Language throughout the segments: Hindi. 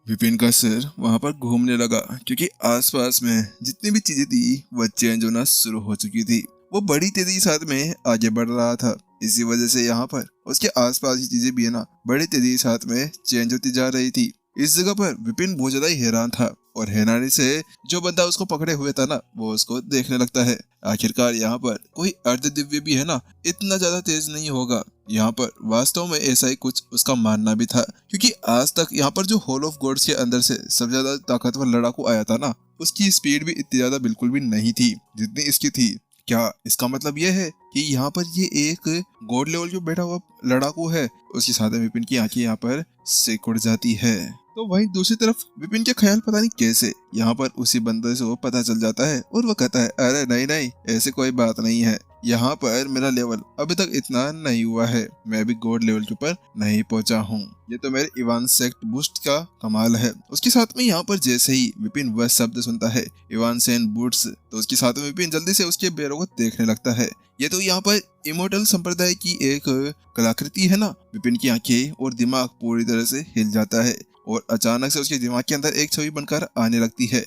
विपिन का सिर वहां पर घूमने लगा क्योंकि आसपास में जितनी भी चीजें थी वह चेंज होना शुरू हो चुकी थी। वो बड़ी तेजी के साथ में आगे बढ़ रहा था। इसी वजह से यहाँ पर उसके आसपास की चीजें भी है ना बड़ी तेजी के साथ में चेंज होती जा रही थी। इस जगह पर विपिन बहुत ज्यादा ही हैरान था और हैरानी से जो बंदा उसको पकड़े हुए था ना वो उसको देखने लगता है। आखिरकार यहाँ पर कोई अर्ध दिव्य भी है ना इतना ज्यादा तेज नहीं होगा। यहाँ पर वास्तव में ऐसा ही कुछ उसका मानना भी था क्योंकि आज तक यहाँ पर जो हॉल ऑफ गॉड्स के अंदर से सबसे ज्यादा ताकतवर लड़ाकू आया था ना उसकी स्पीड भी इतनी ज्यादा बिल्कुल भी नहीं थी जितनी इसकी थी। क्या इसका मतलब यह है कि यहाँ पर ये एक गॉड लेवल जो बैठा हुआ लड़ाकू है? उसके साथ में विपिन की आंखें यहाँ पर सिकुड़ जाती है। तो वहीं दूसरी तरफ विपिन के ख्याल पता नहीं कैसे यहाँ पर उसी बंदे से वो पता चल जाता है और वो कहता है अरे नहीं नहीं ऐसे कोई बात नहीं है। यहाँ पर मेरा लेवल अभी तक इतना नहीं हुआ है। मैं अभी गॉड लेवल के ऊपर नहीं पहुंचा हूँ। ये तो मेरे इवान सेक्ट बूस्ट का कमाल है। उसके साथ में यहाँ पर जैसे ही विपिन वह शब्द सुनता है इवान सेन बूट्स तो उसके साथ में विपिन जल्दी से उसके पैरों को देखने लगता है। ये तो यहाँ पर इमोर्टल संप्रदाय की एक कलाकृति है ना। विपिन की आंखें और दिमाग पूरी तरह से हिल जाता है और अचानक से उसके दिमाग के अंदर एक छवि बनकर आने लगती है।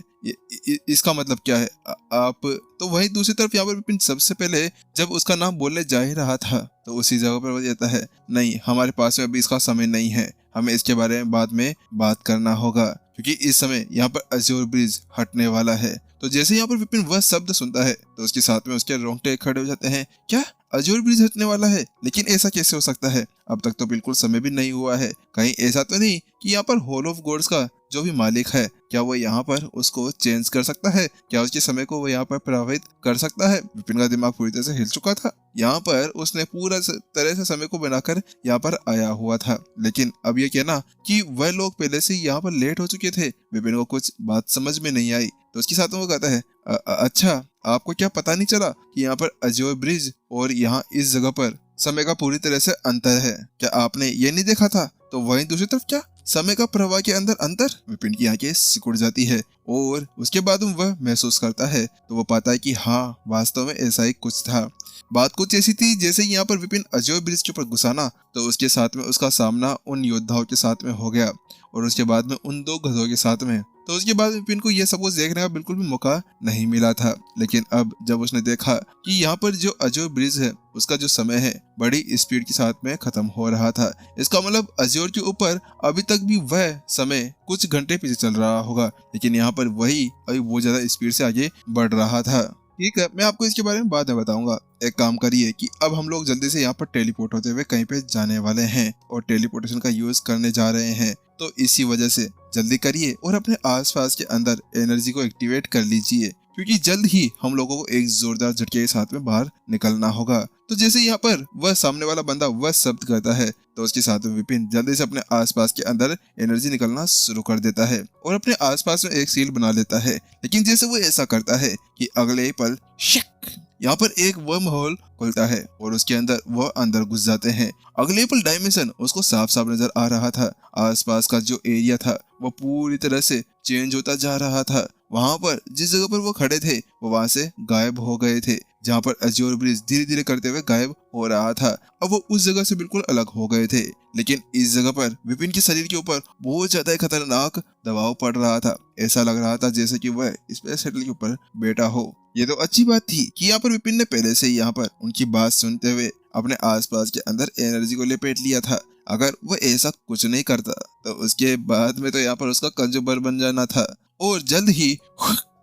इसका मतलब क्या है? आप तो वहीं दूसरी तरफ यहाँ पर विपिन सबसे पहले जब उसका नाम बोलने जा ही रहा था तो उसी जगह पर वो कहता है नहीं हमारे पास में अभी इसका समय नहीं है। हमें इसके बारे में बाद में बात करना होगा क्योंकि इस समय यहाँ पर अज़ूर ब्रिज हटने वाला है। तो जैसे यहाँ पर विपिन वह शब्द सुनता है तो उसके साथ में उसके रोंगटे खड़े हो जाते हैं। क्या अज़ूर ब्रिज हटने वाला है? लेकिन ऐसा कैसे हो सकता है? अब तक तो बिल्कुल समय भी नहीं हुआ है। कहीं ऐसा तो नहीं कि यहाँ पर हॉल ऑफ गॉड्स का जो भी मालिक है क्या वो यहाँ पर उसको चेंज कर सकता है? क्या उसके समय को वो यहाँ पर प्रभावित कर सकता है? विपिन का दिमाग पूरी तरह से हिल चुका था। यहाँ पर उसने पूरा तरह से समय को बनाकर यहाँ पर आया हुआ था। लेकिन अब ये कहना कि वह लोग पहले से यहाँ पर लेट हो चुके थे, विपिन को कुछ बात समझ में नहीं आई। तो उसके साथ में वो कहता है अच्छा आपको क्या पता नहीं चला कि यहाँ पर अज़ूर ब्रिज और यहाँ इस जगह पर समय का पूरी तरह से अंतर है? क्या आपने ये नहीं देखा था? तो वहीं दूसरी तरफ क्या समय का प्रवाह के अंदर अंतर? विपिन की आंखें सिकुड़ जाती है और उसके बाद वह महसूस करता है तो वो पाता है कि हाँ वास्तव में ऐसा ही कुछ था। बात कुछ ऐसी थी जैसे यहाँ पर विपिन अज़ूर ब्रिज के ऊपर घुसाना तो उसके साथ में उसका सामना उन योद्धाओं के साथ में हो गया और उसके बाद में उन दो गधों के साथ में। तो उसके बाद विपिन को यह सब कुछ देखने का बिल्कुल भी मौका नहीं मिला था। लेकिन अब जब उसने देखा कि यहाँ पर जो अज़ूर ब्रिज है उसका जो समय है बड़ी स्पीड के साथ में खत्म हो रहा था। इसका मतलब अज़ूर के ऊपर अभी तक भी वह समय कुछ घंटे पीछे चल रहा होगा लेकिन यहाँ पर वही अभी बहुत ज्यादा स्पीड से आगे बढ़ रहा था। ठीक है मैं आपको इसके बारे में बाद में बताऊंगा। एक काम करिए कि अब हम लोग जल्दी से यहाँ पर टेलीपोर्ट होते हुए कहीं पे जाने वाले हैं और टेलीपोर्टेशन का यूज करने जा रहे हैं। तो इसी वजह से जल्दी करिए और अपने आसपास के अंदर एनर्जी को एक्टिवेट कर लीजिए क्योंकि जल्द ही हम लोगों को एक जोरदार झटके के साथ में बाहर निकलना होगा। तो जैसे यहाँ पर वह सामने वाला बंदा वह शब्द करता है तो उसके साथ में विपिन जल्दी से अपने आसपास के अंदर एनर्जी निकलना शुरू कर देता है और अपने आसपास में एक सील बना लेता है। लेकिन जैसे वो ऐसा करता है कि अगले पल शक यहाँ पर एक वर्म होल खुलता है और उसके अंदर वह अंदर घुस जाते हैं। अगले पल डायमेंशन उसको साफ साफ नजर आ रहा था। आसपास का जो एरिया था वो पूरी तरह से चेंज होता जा रहा था। वहां पर जिस जगह पर वो खड़े थे वो वहां से गायब हो गए थे। जहाँ पर अज़ूर ब्रिज धीरे धीरे करते हुए गायब हो रहा था अब वो उस जगह से बिल्कुल अलग हो गए थे। लेकिन इस जगह पर विपिन के शरीर के ऊपर बहुत ज्यादा खतरनाक दबाव पड़ रहा था। ऐसा लग रहा था जैसे कि वह स्पेस शटल के ऊपर बैठा हो। ये तो अच्छी बात थी कि यहाँ पर विपिन ने पहले से ही यहाँ पर उनकी बात सुनते हुए अपने आसपास के अंदर एनर्जी को लपेट लिया था। अगर वह ऐसा कुछ नहीं करता तो उसके बाद में तो यहाँ पर उसका कंज्यूमर बन जाना था। और जल्द ही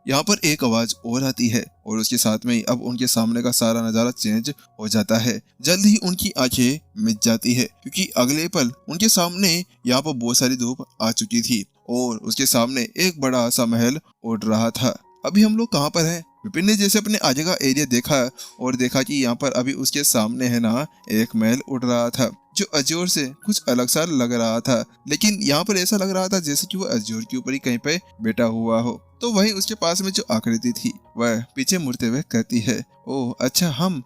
यहाँ पर एक आवाज और आती है और उसके साथ में ही अब उनके सामने का सारा नजारा चेंज हो जाता है। जल्द ही उनकी आंखें मिट जाती है क्योंकि अगले पल उनके सामने यहाँ पर बहुत सारी धूप आ चुकी थी और उसके सामने एक बड़ा सा महल उड़ रहा था। अभी हम लोग कहाँ पर हैं? विपिन ने जैसे अपने आगे का एरिया देखा और देखा कि यहाँ पर अभी उसके सामने है ना एक महल उड़ रहा था जो अज़ूर से कुछ अलग सा लग रहा था। लेकिन यहाँ पर ऐसा लग रहा था जैसे कि वो अज़ूर के ऊपर ही कहीं पे बैठा हुआ हो। तो वहीं उसके पास में जो आकृति थी वह पीछे मुड़ते हुए कहती है ओह अच्छा हम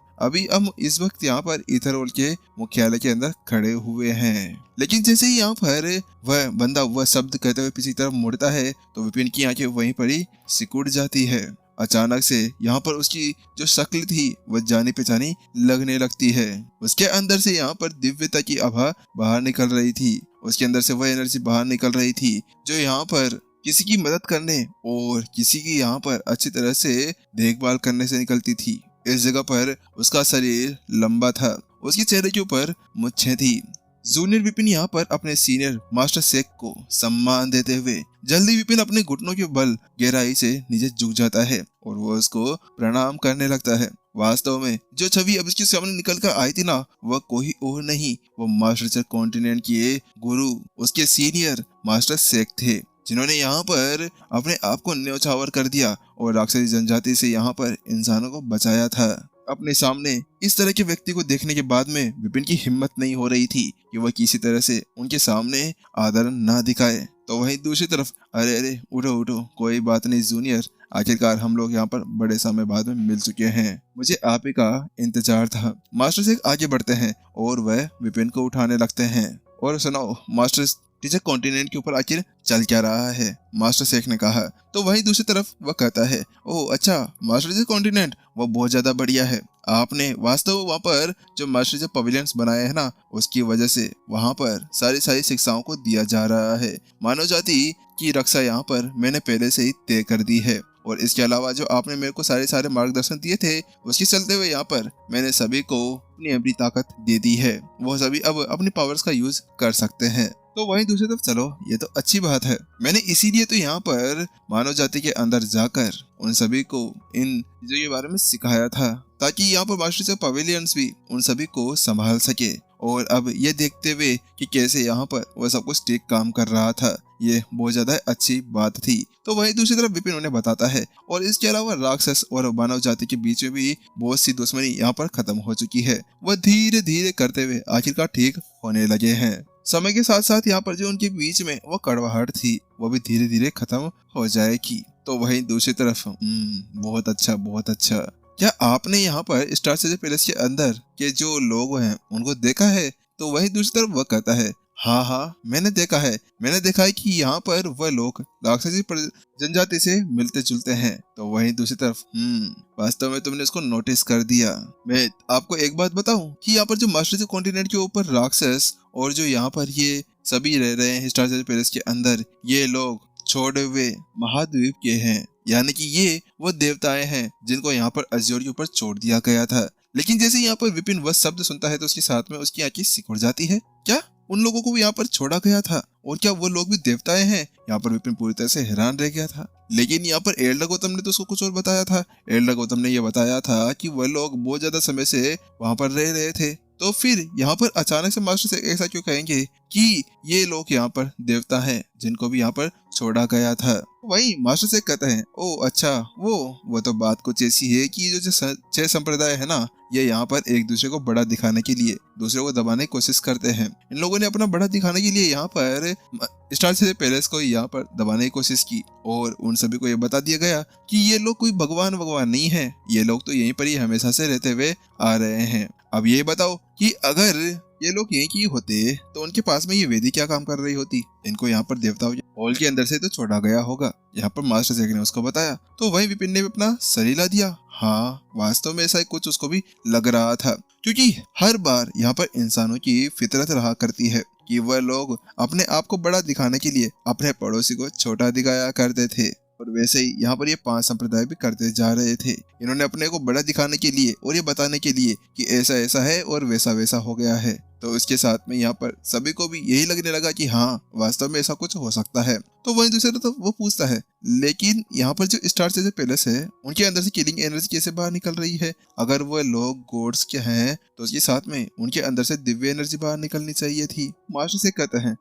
इस वक्त यहाँ पर ईथरवॉल के मुख्यालय के अंदर खड़े हुए हैं। लेकिन जैसे ही यहाँ पर वह बंदा वह शब्द कहते हुए पीछे की तरफ मुड़ता है तो विपिन की आंखें वहीं पर ही सिकुड़ जाती है। अचानक से यहाँ पर उसकी जो शक्ल थी वह जानी पहचानी लगने लगती है। उसके अंदर से यहाँ पर दिव्यता की आभा बाहर निकल रही थी। उसके अंदर से वह एनर्जी बाहर निकल रही थी जो यहाँ पर किसी की मदद करने और किसी की यहाँ पर अच्छी तरह से देखभाल करने से निकलती थी। इस जगह पर उसका शरीर लंबा था, उसके चेहरे के ऊपर मुच्छें थी। जूनियर विपिन यहाँ पर अपने सीनियर मास्टर शेख को सम्मान देते हुए जल्दी विपिन अपने घुटनों के बल गहराई से नीचे झुक जाता है और वो उसको प्रणाम करने लगता है। वास्तव में जो छवि अब इसके सामने निकल कर आई थी ना, वह कोई और नहीं, वो मास्टर कॉन्टिनेंट के गुरु उसके सीनियर मास्टर शेख थे, जिन्होंने यहाँ पर अपने आप को न्यौछावर कर दिया और राक्षसी जनजाति से यहाँ पर इंसानों को बचाया था। अपने सामने इस तरह के व्यक्ति को देखने के बाद में विपिन की हिम्मत नहीं हो रही थी कि वह किसी तरह से उनके सामने आदर ना दिखाए। तो वहीं दूसरी तरफ अरे अरे उठो उठो, कोई बात नहीं जूनियर, आखिरकार हम लोग यहाँ पर बड़े समय बाद में मिल चुके हैं, मुझे आप ही का इंतजार था। मास्टर शेख आगे बढ़ते हैं और वह विपिन को उठाने लगते हैं। और सुनाओ मास्टर टीचर कॉन्टिनेंट के ऊपर आखिर चल क्या रहा है, मास्टर शेख ने कहा। तो वहीं दूसरी तरफ वह कहता है, ओह अच्छा मास्टर टीचर कॉन्टिनेंट, वो बहुत ज्यादा बढ़िया है। आपने वास्तव वहाँ पर जो मास्टर टीचर पवेलियंस बनाए हैं ना, उसकी वजह से वहाँ पर सारी शिक्षाओं को दिया जा रहा है। मानव जाति की रक्षा यहाँ पर मैंने पहले से ही तय कर दी है और इसके अलावा जो आपने मेरे को सारे मार्गदर्शन दिए थे, उसके चलते हुए यहाँ पर मैंने सभी को अपनी ताकत दे दी है। वो सभी अब अपनी पावर्स का यूज कर सकते हैं। तो वहीं दूसरी तरफ चलो, ये तो अच्छी बात है। मैंने इसीलिए तो यहाँ पर मानव जाति के अंदर जाकर उन सभी को इन चीजों के बारे में सिखाया था, ताकि यहाँ पर मास्टर पवेलियंस भी उन सभी को संभाल सके। और अब ये देखते हुए कि कैसे यहाँ पर वह सब कुछ ठीक काम कर रहा था, ये बहुत ज्यादा अच्छी बात थी। तो वहीं दूसरी तरफ विपिन उन्हें बताता है और इसके अलावा राक्षस और मानव जाति के बीच में भी बहुत सी दुश्मनी यहाँ पर खत्म हो चुकी है। वह धीरे धीरे करते हुए आखिरकार ठीक होने लगे हैं। समय के साथ साथ यहाँ पर जो उनके बीच में वो कड़वाहट थी, वो भी धीरे धीरे खत्म हो जाएगी। तो वहीं दूसरी तरफ बहुत अच्छा बहुत अच्छा, क्या आपने यहाँ पर स्टार सिटी पैलेस के अंदर के जो लोग हैं उनको देखा है? तो वहीं दूसरी तरफ वह कहता है, हाँ मैंने देखा है कि यहाँ पर वह लोग राक्षसी जनजाति से मिलते जुलते हैं। तो वहीं दूसरी तरफ वास्तव में तुमने इसको नोटिस कर दिया। मैं आपको एक बात बताऊं कि यहाँ पर जो मास्टर कॉन्टिनेंट के ऊपर राक्षस और जो यहाँ पर ये सभी रह रहे हैं स्टार पैलेस के अंदर, ये लोग छोड़े हुए महाद्वीप के हैं, यानी कि ये वो देवताएं हैं जिनको यहाँ पर अज्योर के ऊपर छोड़ दिया गया था। लेकिन जैसे यहाँ पर विपिन वह शब्द सुनता है तो उसके साथ में उसकी आंखें सिकुड़ जाती है। क्या उन लोगों को भी यहाँ पर छोड़ा गया था? और क्या वो लोग भी देवताएं हैं? यहाँ पर विपिन पूरी तरह से हैरान रह गया था। लेकिन यहाँ पर एल्डर गौतम ने तो उसको कुछ और बताया था। एल्डर गौतम ने यह बताया था कि वह लोग बहुत ज्यादा समय से वहां पर रह रहे थे। तो फिर यहाँ पर अचानक से मास्टर से ऐसा क्यों कहेंगे कि ये लोग यहाँ पर देवता हैं जिनको भी यहाँ पर छोड़ा गया था? वही मास्टर से कहते हैं, ओ अच्छा वो तो बात कुछ ऐसी है कि ये जो छह संप्रदाय है ना, ये यहाँ पर एक दूसरे को बड़ा दिखाने के लिए दूसरे को दबाने की कोशिश करते हैं। इन लोगों ने अपना बड़ा दिखाने के लिए यहाँ पर स्टार सिटी पैलेस को यहाँ पर दबाने की कोशिश की और उन सभी को ये बता दिया गया कि ये लोग कोई भगवान नहीं है, ये लोग तो यहीं पर ही हमेशा से रहते हुए आ रहे हैं। अब ये बताओ कि अगर ये लोग यहीं की होते तो उनके पास में ये वेदी क्या काम कर रही होती? इनको यहाँ पर देवताओं हॉल के अंदर से तो छोड़ा गया होगा, यहाँ पर मास्टर शेख ने उसको बताया। तो वहीं विपिन ने भी अपना सलीला दिया। हाँ वास्तव में ऐसा कुछ उसको भी लग रहा था, क्योंकि हर बार यहाँ पर इंसानों की फितरत रहा करती है कि वह लोग अपने आप को बड़ा दिखाने के लिए अपने पड़ोसी को छोटा दिखाया करते थे। और वैसे ही यहाँ पर ये 5 संप्रदाय भी करते जा रहे थे। इन्होंने अपने को बड़ा दिखाने के लिए और ये बताने के लिए कि ऐसा है और वैसा हो गया है। तो इसके साथ में यहाँ पर सभी को भी यही लगने लगा कि हाँ वास्तव में ऐसा कुछ हो सकता है। तो वहीं दूसरे तो वो पूछता है, लेकिन यहाँ पर जो स्टार सिटी पैलेस है उनके अंदर से किलिंग एनर्जी कैसे बाहर निकल रही है? अगर वो लोग गॉड्स के हैं तो उसके साथ में उनके अंदर से दिव्य एनर्जी बाहर निकलनी चाहिए थी। मास्टर से कहते हैं,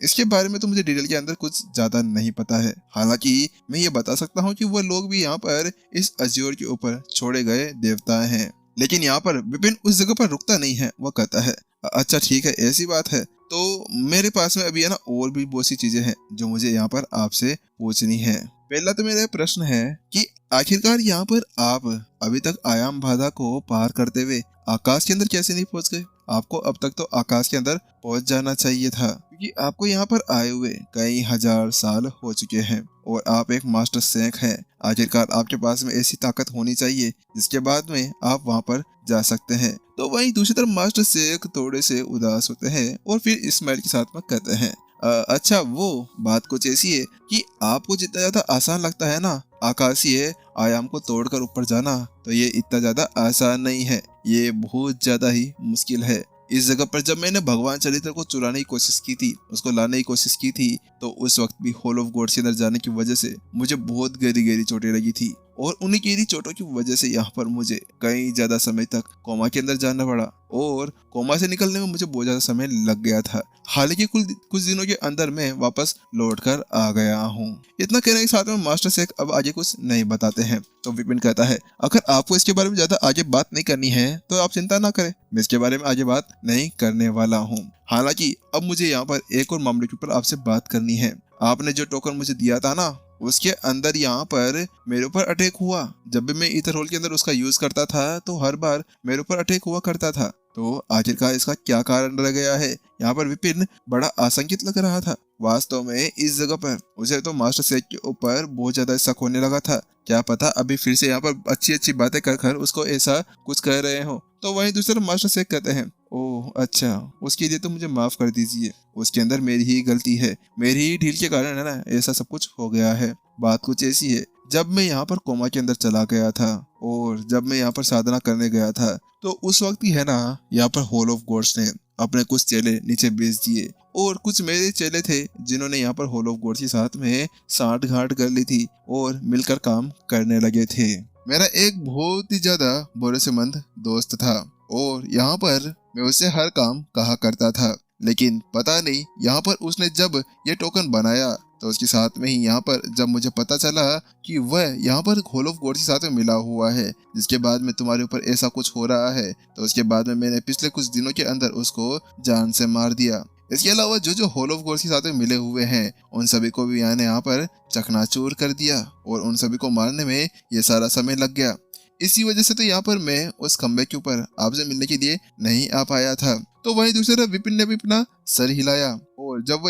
इसके बारे में तो मुझे डिटेल के अंदर कुछ ज्यादा नहीं पता है। हालांकि मैं ये बता सकता हूँ कि वो लोग भी यहाँ पर इस अज्योर के ऊपर छोड़े गए देवता हैं। लेकिन यहाँ पर विपिन उस जगह पर रुकता नहीं है। वो कहता है, अच्छा ठीक है ऐसी बात है, तो मेरे पास में अभी है ना और भी बहुत सी चीजें हैं जो मुझे यहाँ पर आपसे पूछनी है। पहला तो मेरा प्रश्न है कि आखिरकार यहाँ पर आप अभी तक आयाम बाधा को पार करते हुए आकाश के अंदर कैसे नहीं पहुंच गए? आपको अब तक तो आकाश के अंदर पहुंच जाना चाहिए था, क्योंकि आपको यहाँ पर आए हुए कई हजार साल हो चुके हैं और आप एक मास्टर शेख हैं। आखिरकार आपके पास में ऐसी ताकत होनी चाहिए जिसके बाद में आप वहाँ पर जा सकते हैं। तो वहीं दूसरी तरफ मास्टर शेख थोड़े से उदास होते हैं और फिर इस्माइल के साथ में कहते हैं, अच्छा वो बात कुछ ऐसी है कि आपको जितना ज्यादा आसान लगता है ना आकाशीय आयाम को तोड़कर ऊपर जाना, तो ये इतना ज्यादा आसान नहीं है, ये बहुत ज्यादा ही मुश्किल है। इस जगह पर जब मैंने भगवान चरित्र को चुराने की कोशिश की थी, उसको लाने की कोशिश की थी, तो उस वक्त भी हॉल ऑफ गॉड्स के अंदर जाने की वजह से मुझे बहुत गहरी गहरी चोटें लगी थी और उन्हीं गहरी चोटों की वजह से यहाँ पर मुझे कई ज्यादा समय तक कोमा के अंदर जाना पड़ा और कोमा से निकलने में मुझे बहुत ज्यादा समय लग गया था। हालांकि कुछ दिनों के अंदर मैं वापस लौट कर आ गया हूँ। इतना कहने के साथ में मास्टर शेख अब आगे कुछ नहीं बताते हैं। तो विपिन कहता है, अगर आपको इसके बारे में ज्यादा आगे बात नहीं करनी है तो आप चिंता ना करें, मैं इसके बारे में आगे बात नहीं करने वाला हूँ। हालांकि अब मुझे यहाँ पर एक और मामले के ऊपर आपसे बात करनी है। आपने जो टोकन मुझे दिया था ना, उसके अंदर यहाँ पर मेरे ऊपर अटैक हुआ। जब भी मैं ईथर होल के अंदर उसका यूज करता था तो हर बार मेरे ऊपर अटैक हुआ करता था। तो आखिरकार इसका क्या कारण रह गया है? यहाँ पर विपिन बड़ा आशंकित लग रहा था। वास्तव में इस जगह पर उसे तो मास्टर शेख के ऊपर बहुत ज्यादा शक होने लगा था। क्या पता अभी फिर से यहाँ पर अच्छी अच्छी बातें कर उसको ऐसा कुछ कह रहे हो। तो वहीं दूसरे मास्टर शेख कहते हैं, ओह अच्छा, उसके लिए तो मुझे माफ कर दीजिए, उसके अंदर मेरी ही गलती है, मेरी ही ढील के कारण है ना ऐसा सब कुछ हो गया है। बात कुछ ऐसी है, जब मैं यहाँ पर कोमा के अंदर चला गया था और जब मैं यहाँ पर साधना करने गया था, तो उस वक्त ही है ना यहाँ पर हॉल ऑफ गॉड्स ने अपने कुछ चेले नीचे भेज दिए और कुछ मेरे चेले थे जिन्होंने यहाँ पर हॉल ऑफ गॉड्स के साथ में साठ घाट कर ली थी और मिलकर काम करने लगे थे। मेरा एक बहुत ही ज्यादा भरोसेमंद दोस्त था और यहाँ पर मैं उससे हर काम कहा करता था, लेकिन पता नहीं यहाँ पर उसने जब ये टोकन बनाया तो उसके साथ में ही यहाँ पर जब मुझे पता चला कि वह यहाँ पर हॉल ऑफ गॉड्स के साथ में मिला हुआ है, जिसके बाद में तुम्हारे ऊपर ऐसा कुछ हो रहा है, तो उसके बाद में मैंने पिछले कुछ दिनों के अंदर उसको जान से मार दिया। इसके अलावा जो जो हॉल ऑफ गॉड्स के साथ में मिले हुए हैं उन सभी को भी मैंने यहाँ पर चकनाचूर कर दिया और उन सभी को मारने में ये सारा समय लग गया। इसी वजह से तो यहाँ पर मैं उस खंबे के ऊपर आपसे मिलने के लिए नहीं आ पाया था। तो वहीं दूसरी तरफ विपिन ने भी अपना सर हिलाया और जब वो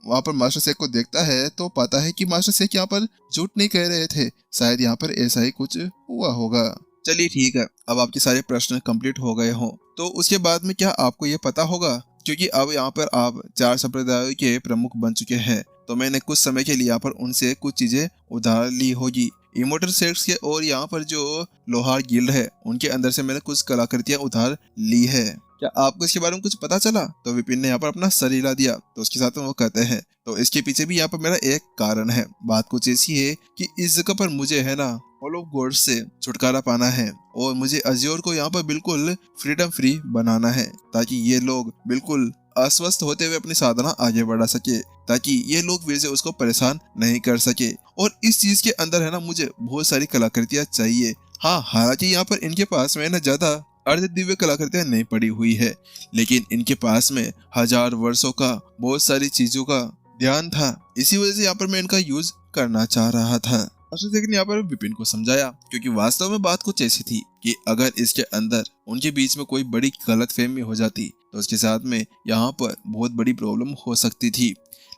वहाँ पर मास्टर शेख को देखता है तो पाता है कि मास्टर शेख यहाँ पर झूठ नहीं कह रहे थे, शायद यहाँ पर ऐसा ही कुछ हुआ होगा। चलिए ठीक है, अब आपके सारे प्रश्न कंप्लीट हो गए हों तो उसके बाद में क्या आपको ये पता होगा, क्योंकि अब यहाँ पर आप 4 संप्रदायों के प्रमुख बन चुके हैं, तो मैंने कुछ समय के लिए यहाँ पर उनसे कुछ चीजें उधार ली होगी। इमोर्टल सेक्ट्स के और यहाँ पर जो लोहार गिल्ड है उनके अंदर से मैंने कुछ कलाकृतियां उधार ली है। क्या आपको इसके बारे में कुछ पता चला? तो विपिन ने यहाँ पर अपना सर हिला दिया। तो उसके साथ में वो कहते हैं, तो इसके पीछे भी यहाँ पर मेरा एक कारण है। बात कुछ ऐसी है कि इस जगह पर मुझे है ना हॉल ऑफ गॉड्स से छुटकारा पाना है और मुझे अज्योर को यहाँ पर बिल्कुल फ्रीडम फ्री बनाना है, ताकि ये लोग बिल्कुल अस्वस्थ होते हुए अपनी साधना आगे बढ़ा सके, ताकि ये लोग फिर से उसको परेशान नहीं कर सके। और इस चीज के अंदर है ना मुझे बहुत सारी कलाकृतियां चाहिए। हाँ, हालांकि यहाँ पर इनके पास में ना ज्यादा अर्ध दिव्य कलाकृतियां नहीं पड़ी हुई है, लेकिन इनके पास में 1000 वर्षों का बहुत सारी चीजों का ध्यान था। इसी वजह से यहाँ पर मैं इनका यूज करना चाह रहा था। मास्टर शेख ने यहाँ पर विपिन को समझाया, क्योंकि वास्तव में बात कुछ ऐसी थी कि अगर इसके अंदर उनके बीच में कोई बड़ी गलतफहमी हो जाती तो उसके साथ में यहाँ पर बहुत बड़ी प्रॉब्लम हो सकती थी।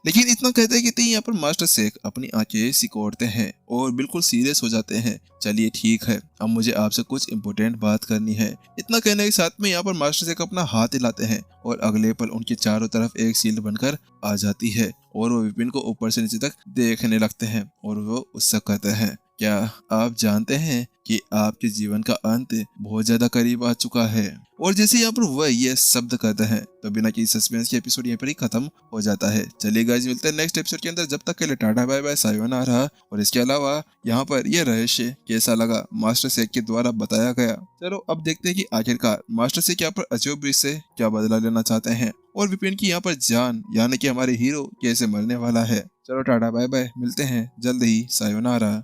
लेकिन इतना कहते हैं कि यहाँ पर मास्टर शेख अपनी आंखें सिकोड़ते हैं और बिल्कुल सीरियस हो जाते हैं। चलिए ठीक है, अब मुझे आपसे कुछ इम्पोर्टेंट बात करनी है। इतना कहने के साथ में यहाँ पर मास्टर शेख अपना हाथ हिलाते हैं और अगले पल उनके चारों तरफ एक शील्ड बनकर आ जाती है और वो विपिन को ऊपर से नीचे तक देखने लगते हैं और वो उससे कहते हैं, क्या आप जानते हैं कि आपके जीवन का अंत बहुत ज्यादा करीब आ चुका है? और जैसे यहाँ पर वह ये शब्द कहते हैं तो बिना किसी सस्पेंस के एपिसोड यहाँ पर ही खत्म हो जाता है। चलिए गाइस, मिलते हैं नेक्स्ट एपिसोड के अंदर। जब तक के लिए टाटा बाय बाय, सायोनारा। और इसके अलावा यहाँ पर यह रहस्य कैसा लगा मास्टर शेख के द्वारा बताया गया, चलो अब देखते हैं कि आखिरकार मास्टर शेख यहाँ पर अजूब ब्रिज से क्या बदला लेना चाहते हैं और विपिन की यहाँ पर जान यानी कि हमारे हीरो कैसे मरने वाला है। चलो टाटा बाय बाय, मिलते हैं जल्द ही, सायोनारा।